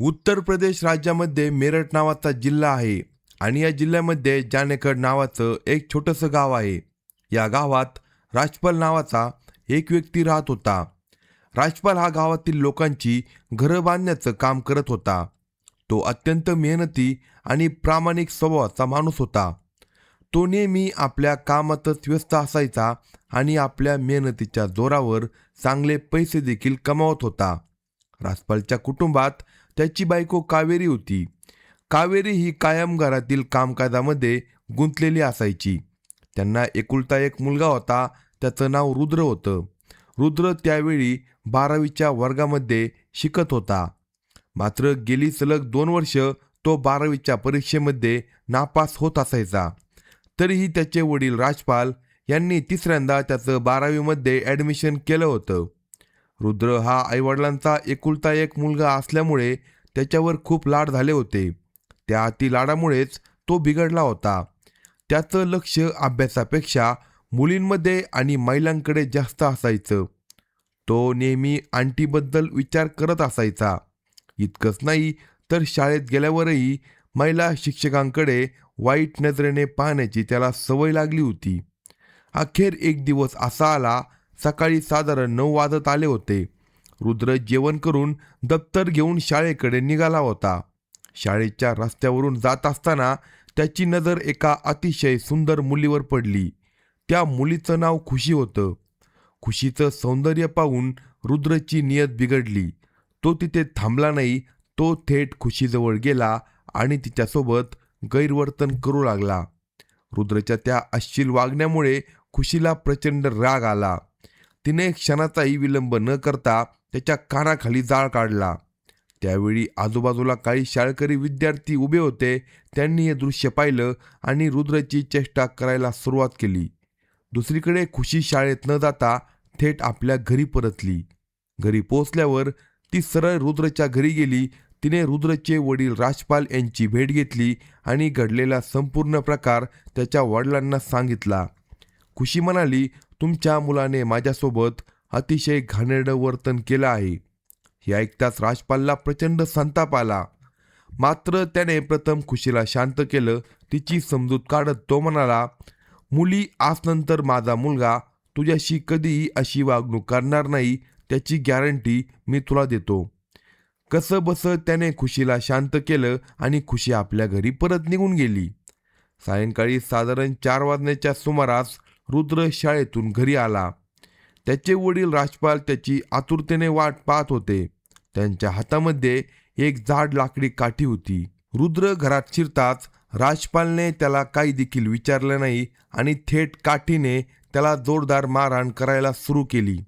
उत्तर प्रदेश राज्यामध्ये मेरठ नावाचा जिल्हा आहे आणि या जिल्ह्यामध्ये जानेकड नावाचं एक छोटंसं गाव आहे. या गावात राजपाल नावाचा एक व्यक्ती राहत होता. राजपाल हा गावातील लोकांची घरं बांधण्याचं काम करत होता. तो अत्यंत मेहनती आणि प्रामाणिक स्वभावाचा माणूस होता. तो नेहमी आपल्या कामातच व्यस्त असायचा आणि आपल्या मेहनतीच्या जोरावर चांगले पैसे देखील कमावत होता. राजपालच्या कुटुंबात त्याची बायको कावेरी होती. कावेरी ही कायम घरातील कामकाजामध्ये गुंतलेली असायची. त्यांना एकुलता एक मुलगा होता. त्याचं नाव रुद्र होतं. रुद्र त्यावेळी 12वीच्या वर्गामध्ये शिकत होता. मात्र गेली सलग 2 वर्ष तो 12वीच्या परीक्षेमध्ये नापास होत असायचा. तरीही त्याचे वडील राजपाल यांनी तिसऱ्यांदा त्याचं 12वीमध्ये ॲडमिशन केलं होतं. रुद्र हा आईवडिलांचा एकुलता एक मुलगा असल्यामुळे त्याच्यावर खूप लाड झाले होते. त्या अति लाडामुळेच तो बिघडला होता. त्याचं लक्ष अभ्यासापेक्षा मुलींमध्ये आणि महिलांकडे जास्त असायचं. तो नेहमी आंटीबद्दल विचार करत असायचा. इतकंच नाही तर शाळेत गेल्यावरही महिला शिक्षकांकडे वाईट नजरेने पाहण्याची त्याला सवय लागली होती. अखेर एक दिवस असा आला. सकाळी साधारण 9 वाजत आले होते. रुद्र जेवण करून दप्तर घेऊन शाळेकडे निघाला होता. शाळेच्या रस्त्यावरून जात असताना त्याची नजर एका अतिशय सुंदर मुलीवर पडली. त्या मुलीचं नाव खुशी होतं. खुशीचं सौंदर्य पाहून रुद्रची नियत बिघडली. तो तिथे थांबला नाही. तो थेट खुशीजवळ गेला आणि तिच्यासोबत गैरवर्तन करू लागला. रुद्रच्या त्या अश्लील वागण्यामुळे खुशीला प्रचंड राग आला. तिने क्षणाचाही विलंब न करता त्याच्या कानाखाली जाळ काढला. त्यावेळी आजूबाजूला काही शाळकरी विद्यार्थी उभे होते. त्यांनी हे दृश्य पाहिलं आणि रुद्रची चेष्टा करायला सुरुवात केली. दुसरीकडे खुशी शाळेत न जाता थेट आपल्या घरी परतली. घरी पोहोचल्यावर ती सरळ रुद्रच्या घरी गेली. तिने रुद्रचे वडील राजपाल यांची भेट घेतली आणि घडलेला संपूर्ण प्रकार त्याच्या वडिलांना सांगितला. खुशी म्हणाली, तुमच्या मुलाने माझ्यासोबत अतिशय घाणेरडं वर्तन केलं आहे. हे ऐकताच राजपालला प्रचंड संताप आला. मात्र त्याने प्रथम खुशीला शांत केलं. तिची समजूत काढत तो म्हणाला, मुली, आजनंतर माझा मुलगा तुझ्याशी कधीही अशी वागणूक करणार नाही, त्याची गॅरंटी मी तुला देतो. कसं बसं त्याने खुशीला शांत केलं आणि खुशी आपल्या घरी परत निघून गेली. सायंकाळी साधारण 4 वाजण्याच्या सुमारास रुद्र शाळेतून घरी आला. त्याचे वडील राजपाल त्याची आतुरतेने वाट पाहत होते. त्यांच्या हातामध्ये एक जाड लाकडी काठी होती. रुद्र घरात शिरताच राजपालने त्याला काही देखील विचारलं नाही आणि थेट काठीने त्याला जोरदार मारहाण करायला सुरू केली.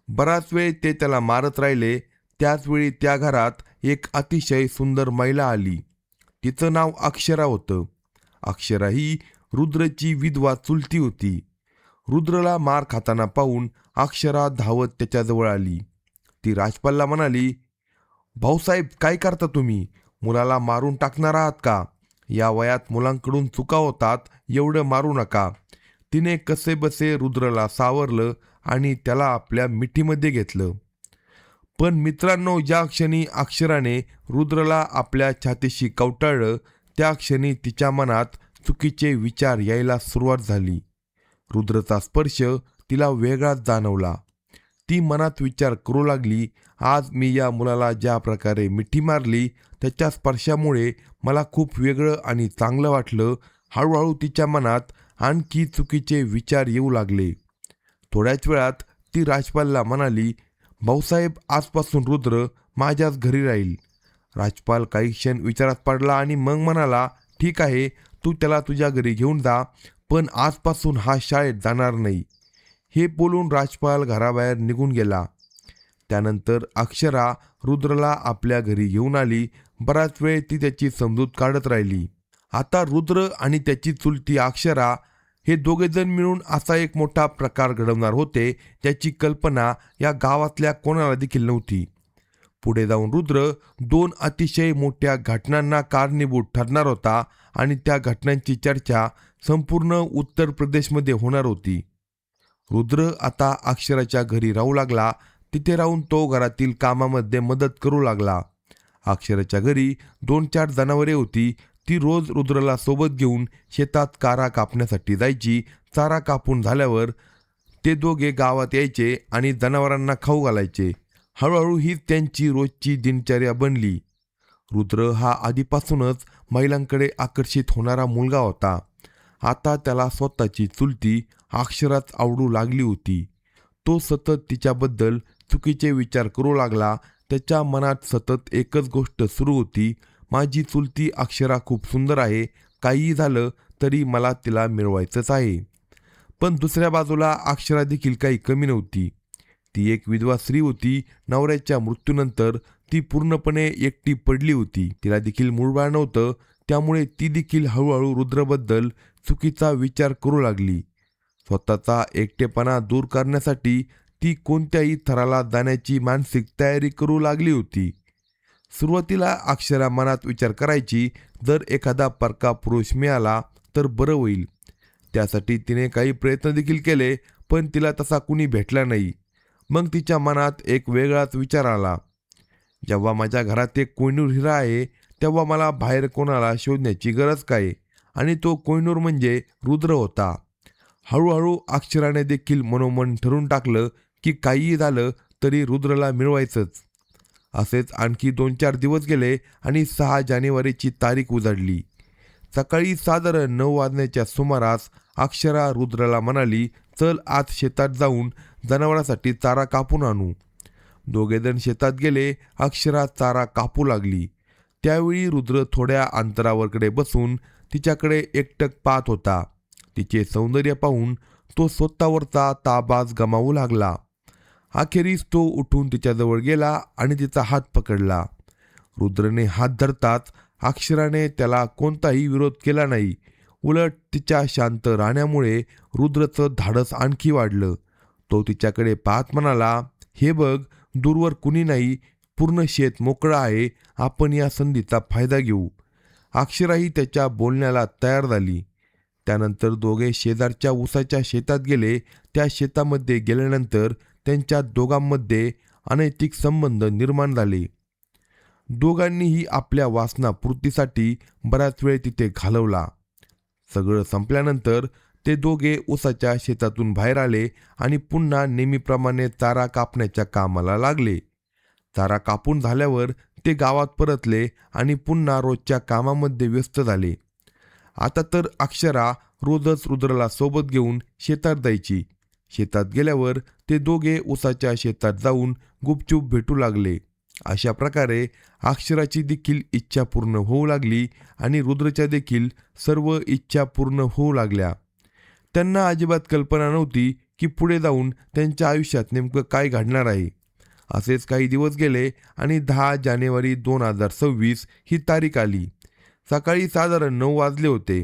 बराच वेळ ते त्याला मारत राहिले. त्याचवेळी त्या घरात एक अतिशय सुंदर महिला आली. तिचं नाव अक्षरा होतं. अक्षरा ही रुद्रची विधवा चुलती होती. रुद्रला मार खाताना पाहून अक्षरा धावत त्याच्याजवळ आली. ती राजपालला म्हणाली, भाऊसाहेब, काय करता तुम्ही? मुलाला मारून टाकणार आहात का? या वयात मुलांकडून चुका होतात, एवढं मारू नका. तिने कसेबसे रुद्रला सावरलं आणि त्याला आपल्या मिठीमध्ये घेतलं. पण मित्रांनो, ज्या क्षणी अक्षराने रुद्रला आपल्या छातीशी कवटाळलं, त्या क्षणी तिच्या मनात चुकीचे विचार यायला सुरुवात झाली. रुद्रचा स्पर्श तिला वेगळाच जाणवला. ती मनात विचार करू लागली, आज मी या मुलाला ज्या प्रकारे मिठी मारली, त्याच्या स्पर्शामुळे मला खूप वेगळं आणि चांगलं वाटलं. हळूहळू तिच्या मनात आणखी चुकीचे विचार येऊ लागले. थोड्याच वेळात ती राजपालला म्हणाली, भाऊसाहेब, आजपासून रुद्र माझ्याच घरी राहील. राजपाल काही क्षण विचारात पडला आणि मग म्हणाला, ठीक आहे, तू त्याला तुझ्या घरी घेऊन जा, पण आजपासून हा शाळेत जाणार नाही. हे बोलून राजपाल घराबाहेर निघून गेला. त्यानंतर अक्षरा रुद्रला आपल्या घरी घेऊन आली. बराच वेळ ती त्याची समजूत काढत राहिली. आता रुद्र आणि त्याची चुलती अक्षरा हे दोघेजण मिळून असा एक मोठा प्रकार घडवणार होते, ज्याची कल्पना या गावातल्या कोणाला देखील नव्हती. पुढे जाऊन रुद्र 2 अतिशय मोठ्या घटनांना कारणीभूत ठरणार होता आणि त्या घटनांची चर्चा संपूर्ण उत्तर प्रदेशमध्ये होणार होती. रुद्र आता अक्षराच्या घरी राहू लागला. तिथे राहून तो घरातील कामामध्ये मदत करू लागला. अक्षराच्या घरी 2-4 जनावरे होती. ती रोज रुद्रला सोबत घेऊन शेतात चारा कापण्यासाठी जायची. चारा कापून झाल्यावर ते दोघे गावात यायचे आणि जनावरांना खाऊ घालायचे. हळूहळू हीच त्यांची रोजची दिनचर्या बनली. रुद्र हा आधीपासूनच महिलांकडे आकर्षित होणारा मुलगा होता. आता त्याला स्वतःची चुलती अक्षराच आवडू लागली होती. तो सतत तिच्याबद्दल चुकीचे विचार करू लागला. त्याच्या मनात सतत एकच गोष्ट सुरू होती, माझी चुलती अक्षरा खूप सुंदर आहे, काहीही झालं तरी मला तिला मिळवायचंच आहे. पण दुसऱ्या बाजूला अक्षरा देखील काही कमी नव्हती. ती एक विधवा स्त्री होती. नवऱ्याच्या मृत्यूनंतर ती पूर्णपणे एकटी पडली होती. तिला देखील मूळबाळ नव्हतं. त्यामुळे ती देखील हळूहळू रुद्रबद्दल चुकीचा विचार करू लागली. स्वतःचा एकटेपणा दूर करण्यासाठी ती कोणत्याही थराला जाण्याची मानसिक तयारी करू लागली होती. सुरुवातीला अक्षरा मनात विचार करायची, जर एखादा परका पुरुष मिळाला तर बरं होईल. त्यासाठी तिने काही प्रयत्न देखील केले, पण तिला तसा कुणी भेटला नाही. मग तिच्या मनात एक वेगळाच विचार आला, जेव्हा माझ्या घरात एक कोहिनूर हिरा आहे तेव्हा मला बाहेर कोणाला शोधण्याची गरज काय? आणि तो कोहिनूर म्हणजे रुद्र होता. हळूहळू अक्षराने देखील मनोमन ठरवून टाकलं की काहीही झालं तरी रुद्रला मिळवायचंच. असेच आणखी 2-4 दिवस गेले आणि 6 जानेवारीची तारीख उजाडली. सकाळी साधारण 9 वाजण्याच्या सुमारास अक्षरा रुद्रला म्हणाली, चल आज शेतात जाऊन जनावरांसाठी चारा कापून आणू. दोघेजण शेतात गेले. अक्षरा चारा कापू लागली. त्यावेळी रुद्र थोड्या अंतरावरकडे बसून तिच्याकडे एकटक पाहत होता. तिचे सौंदर्य पाहून तो स्वतःवरचा ताबाच गमावू लागला. अखेरीस तो उठून तिच्याजवळ गेला आणि तिचा हात पकडला. रुद्रने हात धरताच अक्षराने त्याला कोणताही विरोध केला नाही. उलट तिच्या शांत राहण्यामुळे रुद्रचं धाडस आणखी वाढलं. तो तिच्याकडे पाहत म्हणाला, हे बघ, दूरवर कुणी नाही, पूर्ण शेत मोकळं आहे, आपण या संधीचा फायदा घेऊ. अक्षराही त्याच्या बोलण्याला तयार झाली. त्यानंतर दोघे शेजारच्या ऊसाच्या शेतात गेले. त्या शेतामध्ये गेल्यानंतर त्यांच्या दोघांमध्ये अनैतिक संबंध निर्माण झाले. दोघांनीही आपल्या वासनापूर्तीसाठी बराच वेळ तिथे घालवला. सगळं संपल्यानंतर ते दोघे ऊसाच्या शेतातून बाहेर आले आणि पुन्हा नेहमीप्रमाणे चारा कापण्याच्या कामाला लागले. चारा कापून झाल्यावर ते गावात परतले आणि पुन्हा रोजच्या कामामध्ये व्यस्त झाले. आता तर अक्षरा रोजच रुद्रला सोबत घेऊन शेतात जायची. शेतात गेल्यावर ते दोघे ऊसाच्या शेतात जाऊन गुपचूप भेटू लागले. अशा प्रकारे अक्षराची देखील इच्छा पूर्ण होऊ लागली आणि रुद्रच्या देखील सर्व इच्छा पूर्ण होऊ लागल्या. त्यांना अजिबात कल्पना नव्हती की पुढे जाऊन त्यांच्या आयुष्यात नेमकं काय घडणार आहे. असेच काही दिवस गेले आणि 10 जानेवारी 2026 ही तारीख आली. सकाळी साधारण 9 वाजले होते.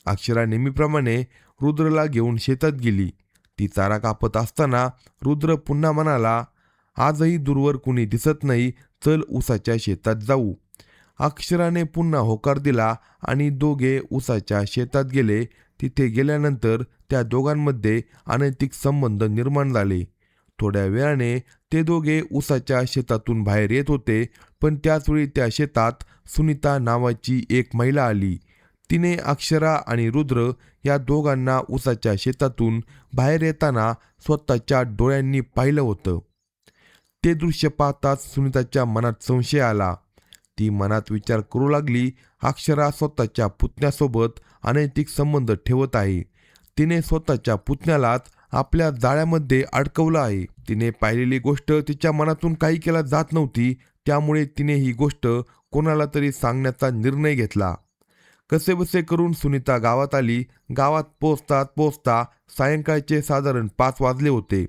अक्षरा नेहमीप्रमाणे रुद्रला घेऊन शेतात गेली. ती चारा कापत असताना रुद्र पुन्हा म्हणाला, आजही दूरवर कुणी दिसत नाही, चल ऊसाच्या शेतात जाऊ. अक्षराने पुन्हा होकार दिला आणि दोघे ऊसाच्या शेतात गेले. तिथे गेल्यानंतर त्या दोघांमध्ये अनैतिक संबंध निर्माण झाले. थोड्या वेळाने ते दोघे ऊसाच्या शेतातून बाहेर येत होते, पण त्याचवेळी त्या शेतात सुनीता नावाची एक महिला आली. तिने अक्षरा आणि रुद्र या दोघांना ऊसाच्या शेतातून बाहेर येताना स्वतःच्या डोळ्यांनी पाहिलं होतं. ते दृश्य पाहताच सुनीताच्या मनात संशय आला. ती मनात विचार करू लागली, अक्षरा स्वतःच्या पुतण्यासोबत अनैतिक संबंध ठेवत आहे. तिने स्वतःच्या पुतण्यालाच आपल्या जाळ्यामध्ये अडकवलं आहे. तिने पाहिलेली गोष्ट तिच्या मनातून काही केला जात नव्हती. त्यामुळे तिने ही गोष्ट कोणाला तरी सांगण्याचा निर्णय घेतला. कसेबसे करून सुनीता गावात आली. गावात पोचता सायंकाळचे साधारण 5 वाजले होते.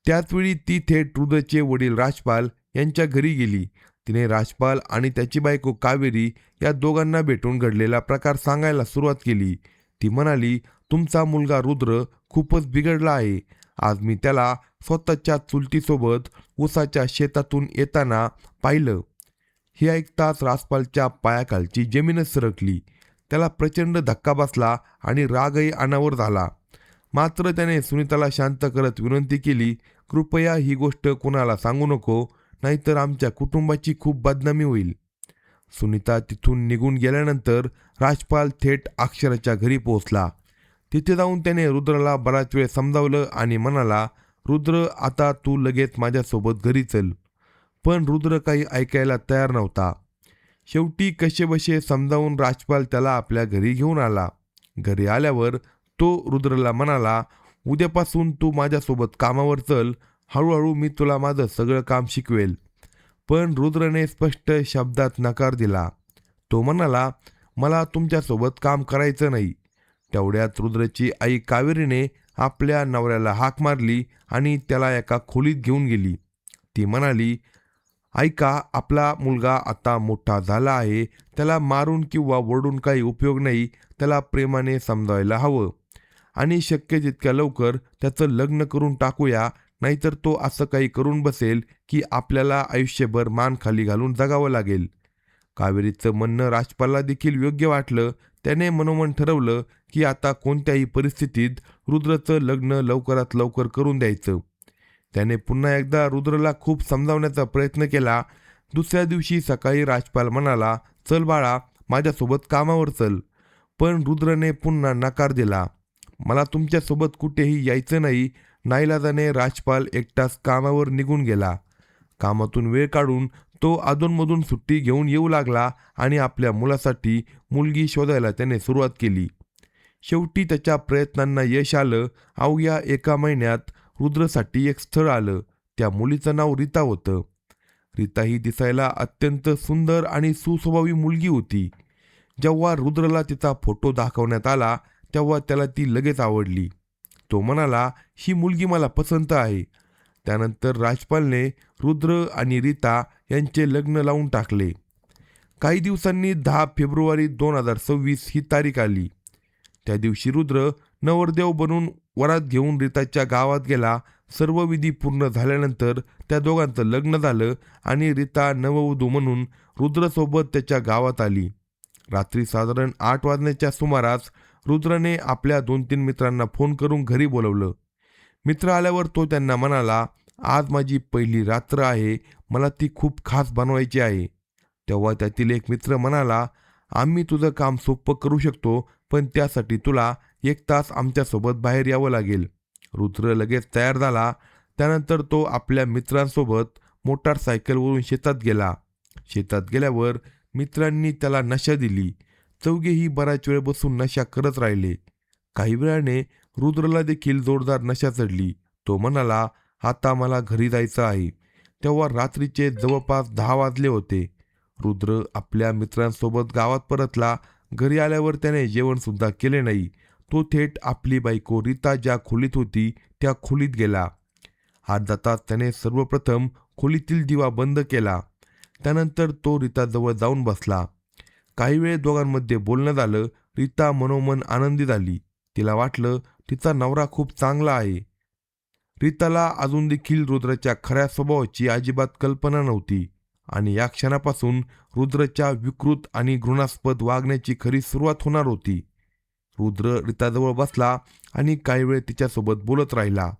त्याचवेळी ती थेट रुद्रचे वडील राजपाल यांच्या घरी गेली. तिने राजपाल आणि त्याची बायको कावेरी या दोघांना भेटून घडलेला प्रकार सांगायला सुरुवात केली. ती म्हणाली, तुमचा मुलगा रुद्र खूपच बिघडला आहे. आज मी त्याला स्वतःच्या चुलतीसोबत ऊसाच्या शेतातून येताना पाहिलं. हे ऐकताच राजपालच्या पायाखालची जमीनच सरकली. त्याला प्रचंड धक्का बसला आणि रागही अनावर झाला. मात्र त्याने सुनीताला शांत करत विनंती केली, कृपया ही गोष्ट कुणाला सांगू नको, नाहीतर आमच्या कुटुंबाची खूप बदनामी होईल. सुनीता तिथून निघून गेल्यानंतर राजपाल थेट अक्षराच्या घरी पोहोचला. तिथे जाऊन त्याने रुद्रला बराच वेळ समजावलं आणि म्हणाला, रुद्र, आता तू लगेच माझ्यासोबत घरी चल. पण रुद्र काही ऐकायला तयार नव्हता. शेवटी कसेबसे समजावून राजपाल त्याला आपल्या घरी घेऊन आला. घरी आल्यावर तो रुद्रला म्हणाला, उद्यापासून तू माझ्यासोबत कामावर चल. हळूहळू मी तुला माझं सगळं काम शिकवेल. पण रुद्रने स्पष्ट शब्दात नकार दिला. तो म्हणाला, मला तुमच्यासोबत काम करायचं नाही. तेवढ्यात रुद्रची आई कावेरीने आपल्या नवऱ्याला हाक मारली आणि त्याला एका खोलीत घेऊन गेली. ती म्हणाली, ऐका, आपला मुलगा आता मोठा झाला आहे. त्याला मारून किंवा ओरडून काही उपयोग नाही. त्याला प्रेमाने समजावायला हवं आणि शक्य तितक्या लवकर त्याचं लग्न करून टाकूया. नाहीतर तो असं काही करून बसेल की आपल्याला आयुष्यभर मान खाली घालून जगावं लागेल. कावेरीचं म्हणणं राजपालला देखील योग्य वाटलं. त्याने मनोमन ठरवलं की आता कोणत्याही परिस्थितीत रुद्रचं लग्न लवकरात लवकर करून द्यायचं. त्याने पुन्हा एकदा रुद्रला खूप समजावण्याचा प्रयत्न केला. दुसऱ्या दिवशी सकाळी राजपाल म्हणाला, चल बाळा, माझ्यासोबत कामावर चल. पण रुद्रने पुन्हा नकार दिला. मला तुमच्यासोबत कुठेही यायचं नाही. नाईलाजाने राजपाल एकटाच कामावर निघून गेला. कामातून वेळ काढून तो अधूनमधून सुट्टी घेऊन येऊ लागला आणि आपल्या मुलासाठी मुलगी शोधायला त्याने सुरुवात केली. शेवटी त्याच्या प्रयत्नांना यश आलं. अवघ्या 1 महिन्यात रुद्रसाठी एक स्थळ आलं. त्या मुलीचं नाव रीता होतं. रीता ही दिसायला अत्यंत सुंदर आणि सुस्वभावी मुलगी होती. जेव्हा रुद्रला तिचा फोटो दाखवण्यात आला तेव्हा त्याला ती लगेच आवडली. तो म्हणाला, ही मुलगी मला पसंत आहे. त्यानंतर राजपालने रुद्र आणि रीता यांचे लग्न लावून टाकले. काही दिवसांनी 10 फेब्रुवारी 2026 ही तारीख आली. त्या दिवशी रुद्र नवरदेव बनून वरात घेऊन रीताच्या गावात गेला. सर्व विधी पूर्ण झाल्यानंतर त्या दोघांचं लग्न झालं आणि रीता नववधू म्हणून रुद्रसोबत त्याच्या गावात आली. रात्री साधारण 8 वाजण्याच्या सुमारास रुद्रने आपल्या 2-3 मित्रांना फोन करून घरी बोलवलं. मित्र आल्यावर तो त्यांना म्हणाला, आज माझी पहिली रात्र आहे. मला ती खूप खास बनवायची आहे. तेव्हा त्यातील एक मित्र म्हणाला, आम्ही तुझं काम सोपं करू शकतो, पण त्यासाठी तुला 1 तास आमच्यासोबत बाहेर यावं लागेल. रुद्र लगेच तयार झाला. त्यानंतर तो आपल्या मित्रांसोबत मोटारसायकलवरून शेतात गेला. शेतात गेल्यावर मित्रांनी त्याला नशा दिली. चौघेही बराच वेळ बसून नशा करत राहिले. काही वेळाने रुद्रला देखील जोरदार नशा चढली. तो म्हणाला, आता मला घरी जायचं आहे. तेव्हा रात्रीचे जवळपास 10 वाजले होते. रुद्र आपल्या मित्रांसोबत गावात परतला. घरी आल्यावर त्याने जेवणसुद्धा केले नाही. तो थेट आपली बायको रीता ज्या खोलीत होती त्या खोलीत गेला. आत जाताच त्याने सर्वप्रथम खोलीतील दिवा बंद केला. त्यानंतर तो रीताजवळ जाऊन बसला. काही वेळ दोघांमध्ये बोलणं झालं. रीता मनोमन आनंदी झाली. तिला वाटलं तिचा नवरा खूप चांगला आहे. रीताला अजून देखील रुद्रच्या खऱ्या स्वभावाची अजिबात कल्पना नव्हती आणि या क्षणापासून रुद्रच्या विकृत आणि घृणास्पद वागण्याची खरी सुरुवात होणार होती. रुद्र रीताजवळ बसला आणि काही वेळ तिच्यासोबत बोलत राहिला.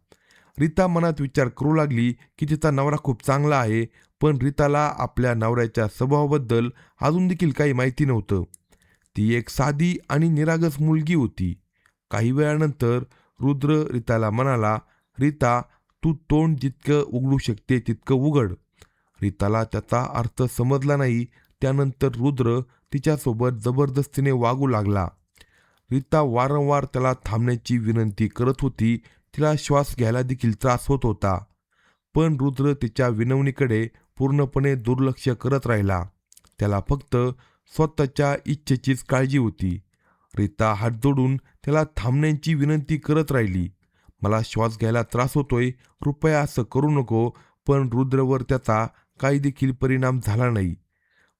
रीता मनात विचार करू लागली की तिचा नवरा खूप चांगला आहे, पण रीताला आपल्या नवऱ्याच्या स्वभावाबद्दल अजून देखील काही माहिती नव्हतं. ती एक साधी आणि निरागस मुलगी होती. काही वेळानंतर रुद्र रीताला म्हणाला, रीता, तू तोंड जितकं उघडू शकते तितकं उघड. रीताला त्याचा अर्थ समजला नाही. त्यानंतर रुद्र तिच्यासोबत जबरदस्तीने वागू लागला. रीता वारंवार त्याला थांबण्याची विनंती करत होती. तिला श्वास घ्यायला देखील त्रास होत होता. पण रुद्र तिच्या विनवणीकडे पूर्णपणे दुर्लक्ष करत राहिला. त्याला फक्त स्वतःच्या इच्छेचीच काळजी होती. रीता हात जोडून त्याला थांबण्याची विनंती करत राहिली. मला श्वास घ्यायला त्रास होतोय, कृपया असं करू नको. पण रुद्रवर त्याचा काही देखील परिणाम झाला नाही.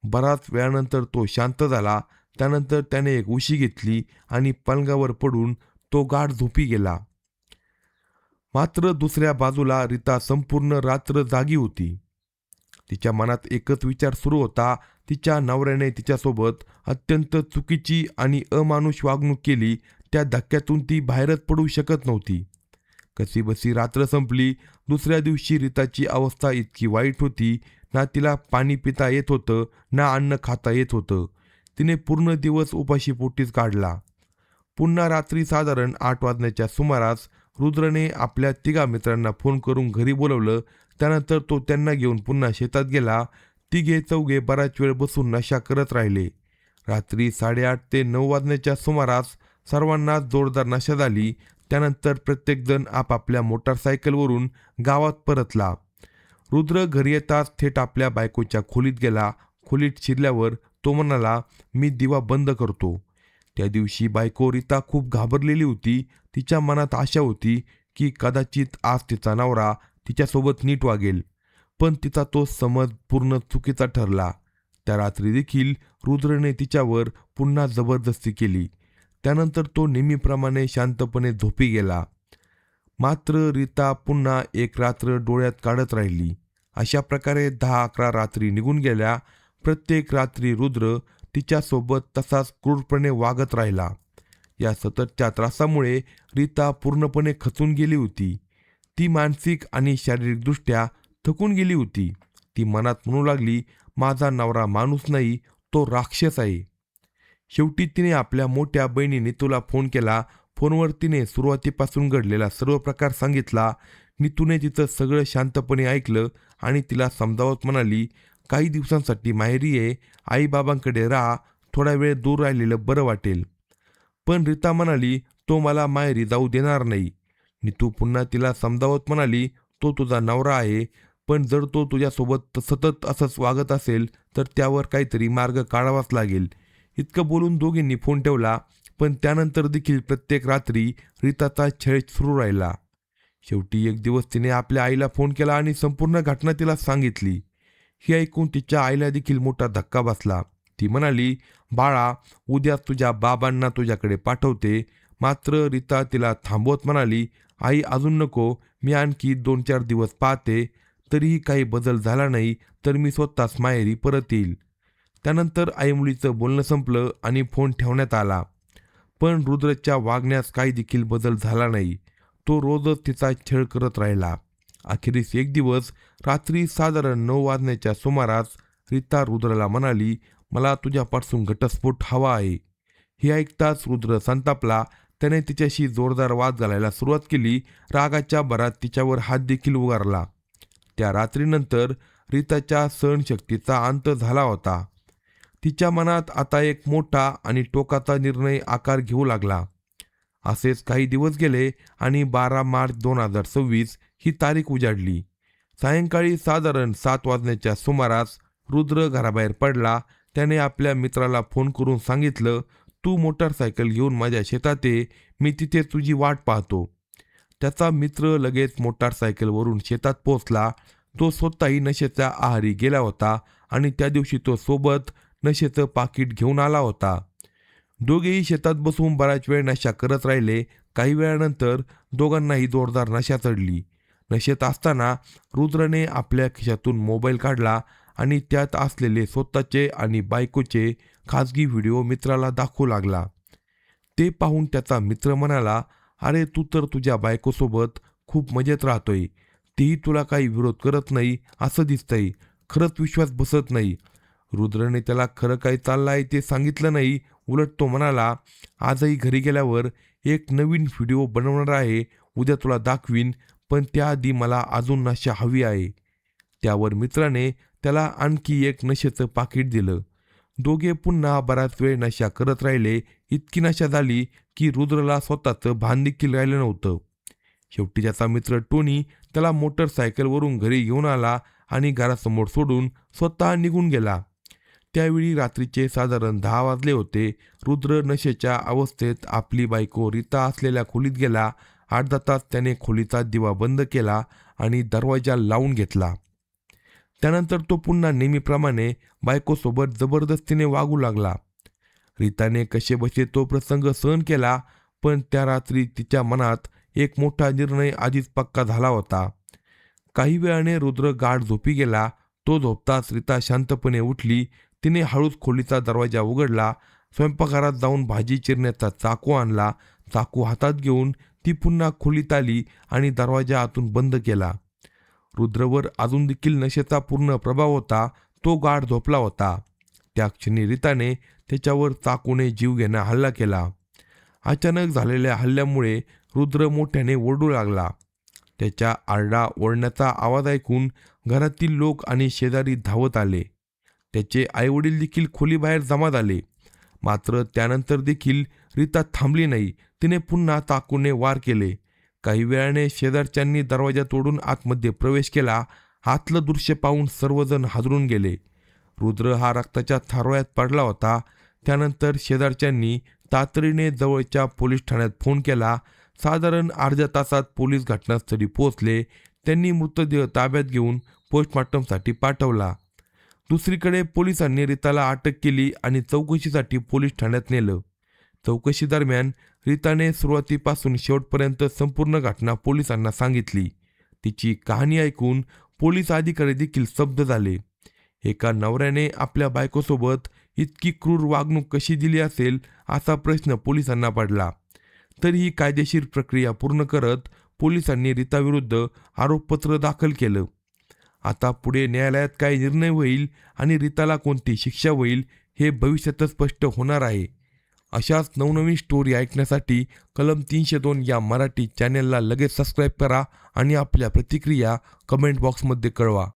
बराच वेळानंतर तो शांत झाला. त्यानंतर त्याने एक उशी घेतली आणि पलंगावर पडून तो गाढ झोपी गेला. मात्र दुसऱ्या बाजूला रीता संपूर्ण रात्र जागी होती. तिच्या मनात एकच विचार सुरू होता, तिच्या नवऱ्याने तिच्यासोबत अत्यंत चुकीची आणि अमानुष वागणूक केली. त्या धक्क्यातून ती बाहेरच पडू शकत नव्हती. कशीबसी रात्र संपली. दुसऱ्या दिवशी रीताची अवस्था इतकी वाईट होती, ना तिला पाणी पिता येत होतं, ना अन्न खाता येत होतं. तिने पूर्ण दिवस उपाशी पोटीच काढला. पुन्हा रात्री साधारण 8 वाजण्याच्या सुमारास रुद्रने आपल्या 3 मित्रांना फोन करून घरी बोलवलं. त्यानंतर तो त्यांना घेऊन पुन्हा शेतात गेला. 3-4 बराच वेळ बसून नशा करत राहिले. रात्री 8:30 ते 9 वाजण्याच्या सुमारास सर्वांनाच जोरदार नशा झाली. त्यानंतर प्रत्येकजण आपापल्या मोटारसायकलवरून गावात परतला. रुद्र घरी येताच थेट आपल्या बायकोच्या खोलीत गेला. खोलीत शिरल्यावर तो म्हणाला, मी दिवा बंद करतो. त्या दिवशी बायको रीता खूप घाबरलेली होती. तिच्या मनात आशा होती की कदाचित आज तिचा नवरा तिच्यासोबत नीट वागेल, पण तिचा तो समज पूर्ण चुकीचा ठरला. त्या रात्री देखील रुद्रने तिच्यावर पुन्हा जबरदस्ती केली. त्यानंतर तो नेहमीप्रमाणे शांतपणे झोपी गेला. मात्र रीता पुन्हा एक रात्र डोळ्यात काढत राहिली. अशा प्रकारे 10-11 रात्री निघून गेल्या. प्रत्येक रात्री रुद्र तिच्यासोबत तसाच क्रूरपणे वागत राहिला. या सततच्या त्रासामुळे रीता पूर्णपणे खचून गेली होती. ती मानसिक आणि शारीरिकदृष्ट्या थकून गेली होती. ती मनात म्हणू लागली, माझा नवरा माणूस नाही, तो राक्षस आहे. शेवटी तिने आपल्या मोठ्या बहिणी नीतूला फोन केला. फोनवर तिने सुरुवातीपासून घडलेला सर्व प्रकार सांगितला. नीतूने तिचं सगळं शांतपणे ऐकलं आणि तिला समजावत म्हणाली, काही दिवसांसाठी माहेरी ये, आईबाबांकडे राहा, थोडा वेळ दूर राहिलेलं बरं वाटेल. पण रीता म्हणाली, तो मला माहेरी जाऊ देणार नाही. नीतू पुन्हा तिला समजावत म्हणाली, तो तुझा नवरा आहे, पण जर तो तुझ्यासोबत सतत असंच वागत असेल तर त्यावर काहीतरी मार्ग काढावाच लागेल. इतकं बोलून दोघींनी फोन ठेवला. पण त्यानंतर देखील प्रत्येक रात्री रीताचा छळ सुरू राहिला. शेवटी एक दिवस तिने आपल्या आईला फोन केला आणि संपूर्ण घटना तिला सांगितली. हे ऐकून तिच्या आईला देखील मोठा धक्का बसला. ती म्हणाली, बाळा, उद्या तुझ्या बाबांना तुझ्याकडे पाठवते. मात्र रीता तिला थांबवत म्हणाली, आई अजून नको, मी आणखी 2-4 दिवस पाहते. तरीही काही बदल झाला नाही तर मी स्वतःच माहेरी परत येईल. त्यानंतर आई मुलीचं बोलणं संपलं आणि फोन ठेवण्यात आला. पण रुद्रच्या वागण्यास काही देखील बदल झाला नाही. तो रोजच तिचा छळ करत राहिला. अखेरीस एक दिवस रात्री साधारण 9 वाजण्याच्या सुमारास रीता रुद्रला म्हणाली, मला तुझ्यापासून घटस्फोट हवा आहे. हे ऐकताच रुद्र संतापला. त्याने तिच्याशी जोरदार वाद घालायला सुरुवात केली. रागाच्या भरात तिच्यावर हात देखील उगारला. त्या रात्रीनंतर रीताच्या सहनशक्तीचा अंत झाला होता. तिच्या मनात आता एक मोठा आणि टोकाचा निर्णय आकार घेऊ लागला. असेच काही दिवस गेले आणि 12 मार्च 2026 ही तारीख उजाडली. सायंकाळी साधारण 7 वाजण्याच्या सुमारास रुद्र घराबाहेर पडला. त्याने आपल्या मित्राला फोन करून सांगितलं, तू मोटारसायकल घेऊन माझ्या शेतात ये, मी तिथे तुझी वाट पाहतो. त्याचा मित्र लगेच मोटारसायकलवरून शेतात पोहोचला. तो स्वतःही नशेच्या आहारी गेला होता आणि त्या दिवशी तो सोबत नशेचं पाकिट घेऊन आला होता. दोघेही शेतात बसून बराच वेळ नशा करत राहिले. काही वेळानंतर दोघांनाही जोरदार नशा चढली. नशेत असताना रुद्रने आपल्या खिशातून मोबाईल काढला आणि त्यात असलेले स्वतःचे आणि बायकोचे खाजगी व्हिडिओ मित्राला दाखवू लागला. ते पाहून त्याचा मित्र म्हणाला, अरे तू तर तुझ्या बायकोसोबत खूप मजेत राहतोय, तीही तुला काही विरोध करत नाही असं दिसतंय, खरंच विश्वास बसत नाही. रुद्रने त्याला खरं काय चाललंय ते सांगितलं नाही. उलट तो म्हणाला, आजही घरी गेल्यावर एक नवीन व्हिडिओ बनवणार आहे, उद्या तुला दाखवीन, पण त्याआधी मला अजून नशा हवी आहे. त्यावर मित्राने त्याला आणखी एक नशेचं पाकिट दिलं. दोघे पुन्हा बराच वेळ नशा करत राहिले. इतकी नशा झाली की रुद्रला स्वतःचं भान देखील राहिलं नव्हतं. शेवटी त्याचा मित्र टोनी त्याला मोटरसायकलवरून घरी घेऊन आला आणि घरासमोर सोडून स्वतः निघून गेला. त्यावेळी रात्रीचे साधारण 10 वाजले होते. रुद्र नशेच्या अवस्थेत आपली बायको रीता असलेल्या खोलीत गेला. अर्धा तास त्याने खोलीचा दिवा बंद केला आणि दरवाजा लावून घेतला. त्यानंतर तो पुन्हा नेहमीप्रमाणे बायकोसोबत जबरदस्तीने वागू लागला. रीताने कसेबसे तो प्रसंग सहन केला. पण त्या रात्री तिच्या मनात एक मोठा निर्णय आधीच पक्का झाला होता. काही वेळाने रुद्र गाढ झोपी गेला. तो झोपताच रीता शांतपणे उठली. तिने हळूच खोलीचा दरवाजा उघडला. स्वयंपाकघरात जाऊन भाजी चिरण्याचा चाकू आणला. चाकू हातात घेऊन ती पुन्हा खोलीत आली आणि दरवाजा आतून बंद केला. रुद्रवर अजून देखील नशेचा पूर्ण प्रभाव होता. तो गाढ झोपला होता. त्या क्षणी रीताने त्याच्यावर चाकूने जीवघेणा हल्ला केला. अचानक झालेल्या हल्ल्यामुळे रुद्र मोठ्याने ओरडू लागला. त्याच्या आरडा ओरडण्याचा आवाज ऐकून घरातील लोक आणि शेजारी धावत आले. त्याचे आईवडील देखील खोलीबाहेर जमा झाले. मात्र त्यानंतर देखील रीता थांबली नाही. तिने पुन्हा चाकूने वार केले. काही वेळाने शेजारच्यांनी दरवाजा तोडून आतमध्ये प्रवेश केला. आतलं दृश्य पाहून सर्वजण हादरून गेले. रुद्र हा रक्ताच्या थारोळ्यात पडला होता. त्यानंतर शेजारच्यांनी तातडीने जवळच्या पोलीस ठाण्यात फोन केला. साधारण अर्ध्या तासात पोलीस घटनास्थळी पोहोचले. त्यांनी मृतदेह ताब्यात घेऊन पोस्टमॉर्टमसाठी पाठवला. दुसरीकडे पोलिसांनी रीताला अटक केली आणि चौकशीसाठी पोलीस ठाण्यात नेलं. चौकशी दरम्यान रीताने सुरुवातीपासून शेवटपर्यंत संपूर्ण घटना पोलिसांना सांगितली. तिची कहाणी ऐकून पोलीस अधिकारी देखील स्तब्ध झाले. एका नवऱ्याने आपल्या बायकोसोबत इतकी क्रूर वागणूक कशी दिली असेल असा प्रश्न पोलिसांना पडला. तरीही कायदेशीर प्रक्रिया पूर्ण करत पोलिसांनी रीताविरुद्ध आरोपपत्र दाखल केलं. आता पुढे न्यायालयात काय निर्णय होईल आणि रीताला कोणती शिक्षा होईल हे भविष्यातच स्पष्ट होणार आहे. अशाच नवनवीन स्टोरी ऐकण्यासाठी कलम 302 या मराठी चॅनेलला लगेच सबस्क्राईब करा आणि आपल्या प्रतिक्रिया कमेंट बॉक्समध्ये कळवा.